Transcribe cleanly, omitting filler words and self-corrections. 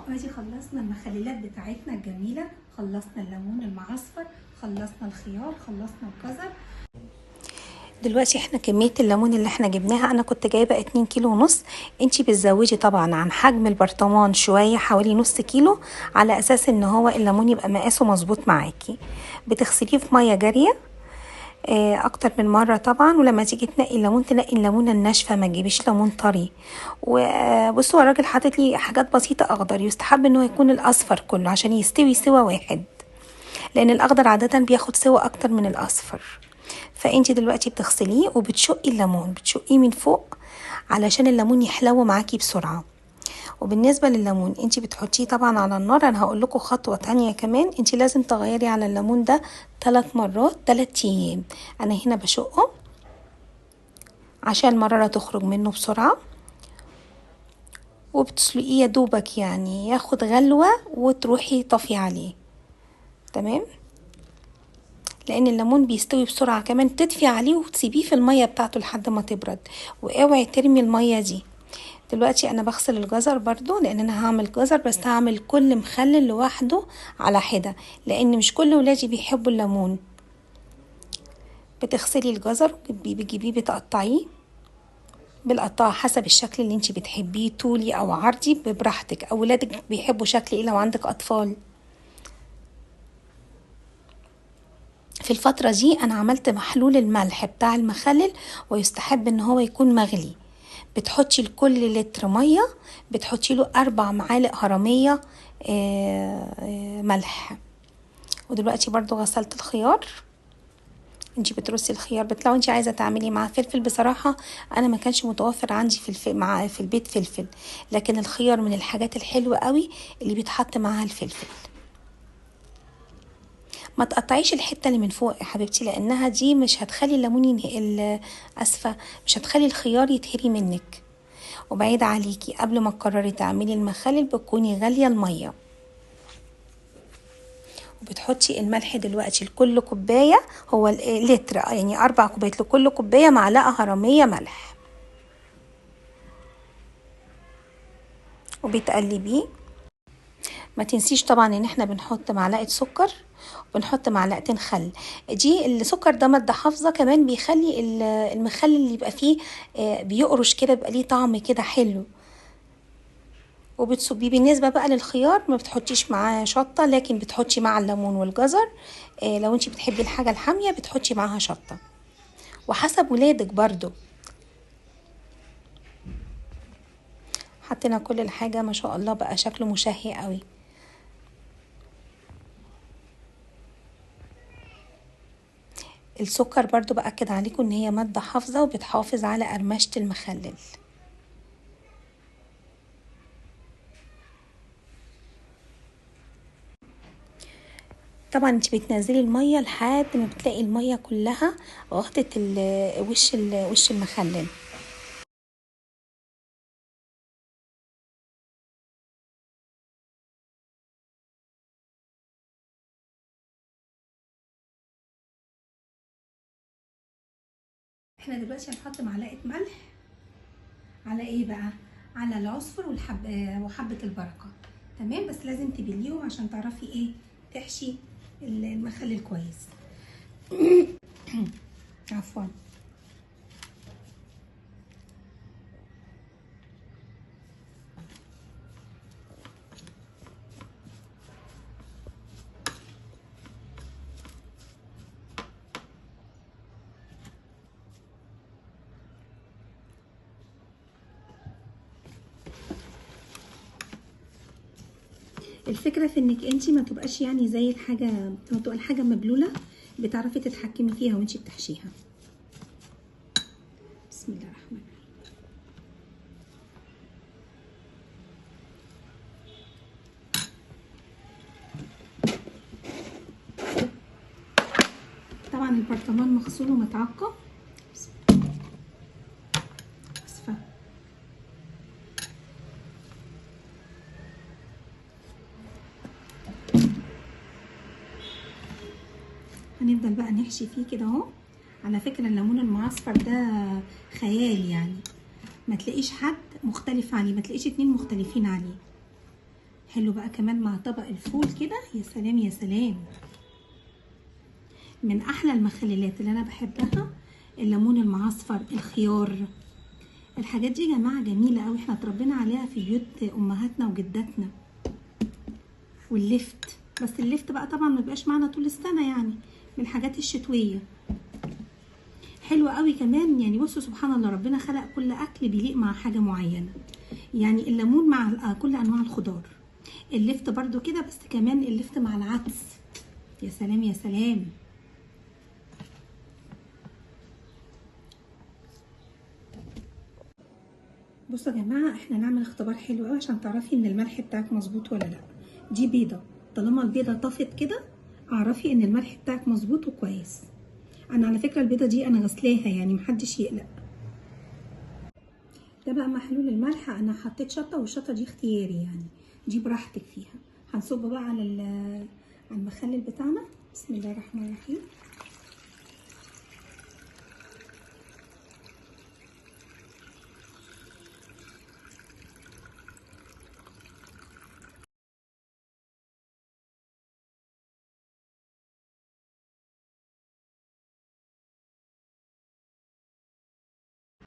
ادي خلصنا المخللات بتاعتنا الجميله، خلصنا الليمون المعصفر، خلصنا الخيار، خلصنا الجزر. دلوقتي احنا كميه الليمون اللي احنا جبناها انا كنت جايبه 2 كيلو ونص. انتي بتزودي طبعا عن حجم البرطمان شويه، حوالي نص كيلو، على اساس ان هو الليمون يبقى مقاسه مظبوط معاكي. بتغسليه في ميه جاريه اكتر من مره طبعا. ولما تيجي تنقي الليمون تنقي الليمونه الناشفه، ما تجيبيش ليمون طري. وبصوا الراجل حاطط لي حاجات بسيطه اخضر، يستحب ان هو يكون الاصفر كله عشان يستوي سوا واحد، لان الاخضر عاده بياخد سوا اكتر من الاصفر. فانتي دلوقتي بتغسليه وبتشقي الليمون، بتشقيه من فوق علشان الليمون يحلو معاكي بسرعه. وبالنسبه للليمون انتي بتحطيه طبعا على النار. انا هقول لكم خطوه تانية كمان، انتي لازم تغيري على الليمون ده 3 مرات 3 ايام. انا هنا بشقه عشان المراره تخرج منه بسرعه، وبتسلقيه يا دوبك يعني ياخد غلوه وتروحي طفي عليه. تمام، لان الليمون بيستوي بسرعه. كمان تدفي عليه وتسيبيه في الميه بتاعته لحد ما تبرد، واوعي ترمي الميه دي. دلوقتي انا بغسل الجزر برضو، لان انا هعمل جزر بس هعمل كل مخلل لوحده على حده، لان مش كل ولادي بيحبوا الليمون. بتغسلي الجزر بتجيبيه بتقطعيه بالقطاعه حسب الشكل اللي انتي بتحبيه، طولي او عرضي براحتك. او ولادك بيحبوا شكل ايه لو عندك اطفال؟ في الفترة دي انا عملت محلول الملح بتاع المخلل، ويستحب ان هو يكون مغلي. بتحطي لكل لتر مية بتحطي له 4 معالق هرمية ملح. ودلوقتي برضو غسلت الخيار. انتي بترصي الخيار لو انتي عايزة تعملي معاه فلفل. بصراحة انا ما كانش متوفر عندي في البيت فلفل، لكن الخيار من الحاجات الحلوة قوي اللي بيتحط معاها الفلفل. ما تقطعيش الحته اللي من فوق يا حبيبتي، لانها دي مش هتخلي الليمون اسفه، مش هتخلي الخيار يتهري منك. وبعيد عليكي قبل ما تقرري تعملي المخلل بتكوني غاليه الميه. وبتحطي الملح دلوقتي لكل كوبايه، هو لتر يعني 4 كوبايات، لكل كوبايه معلقه هرميه ملح. وبتقلبيه. ما تنسيش طبعا ان احنا بنحط معلقه سكر وبنحط معلقتين خل. دي السكر ده ماده حافظه، كمان بيخلي المخلل اللي يبقى فيه بيقرش كده، بيبقى ليه طعم كده حلو. وبتصبيه. بالنسبه بقى للخيار ما بتحطيش معاه شطه، لكن بتحطي مع الليمون والجزر. لو انتي بتحبي الحاجه الحاميه بتحطي معاها شطه، وحسب ولادك برضو. حطينا كل الحاجه ما شاء الله، بقى شكله مشهي قوي. السكر برضو بأكد عليكم ان هي مادة حافظة وبتحافظ على قرمشة المخلل. طبعا انت بتنزلي المية لحد ما بتلاقي المية كلها غطت وش المخلل. احنا دلوقتي هنحط معلقة ملح على ايه بقى؟ على العصفر وحبة البركة. تمام، بس لازم تبليهم عشان تعرفي ايه تحشي المخلل كويس. عفوا. الفكره في انك انت ما تبقاش يعني زي الحاجه، ما تبقى الحاجه مبلوله، بتعرفي تتحكمي فيها وانت بتحشيها. بسم الله الرحمن الرحيم. طبعا البرطمان مغسول ومتعقم. اسفه. هنفضل بقى نحشي فيه كده اهو. على فكره الليمون المعصفر ده خيال يعني، ما تلاقيش حد مختلف عليه، ما تلاقيش 2 مختلفين عليه. حلو بقى كمان مع طبق الفول كده، يا سلام يا سلام. من احلى المخللات اللي انا بحبها الليمون المعصفر، الخيار، الحاجات دي يا جماعه جميله قوي، احنا اتربينا عليها في بيوت امهاتنا وجداتنا. واللفت، بس اللفت بقى طبعا ما بيبقاش معانا طول السنه، يعني من الحاجات الشتويه. حلوه قوي كمان، يعني بصوا سبحان الله، ربنا خلق كل اكل بيليق مع حاجه معينه. يعني الليمون مع كل انواع الخضار، اللفت برضو كده، بس كمان اللفت مع العدس، يا سلام يا سلام. بصوا يا جماعه، احنا نعمل اختبار حلو قوي عشان تعرفي ان الملح بتاعك مظبوط ولا لا. دي بيضه، طالما البيضه طفت كده اعرفي ان الملح بتاعك مظبوط وكويس. انا على فكره البيضه دي انا غسلاها، يعني محدش يقلق. ده بقى محلول الملح، انا حطيت شطه، والشطه دي اختياري يعني، دي براحتك فيها. هنصب بقى على المخلل بتاعنا. بسم الله الرحمن الرحيم.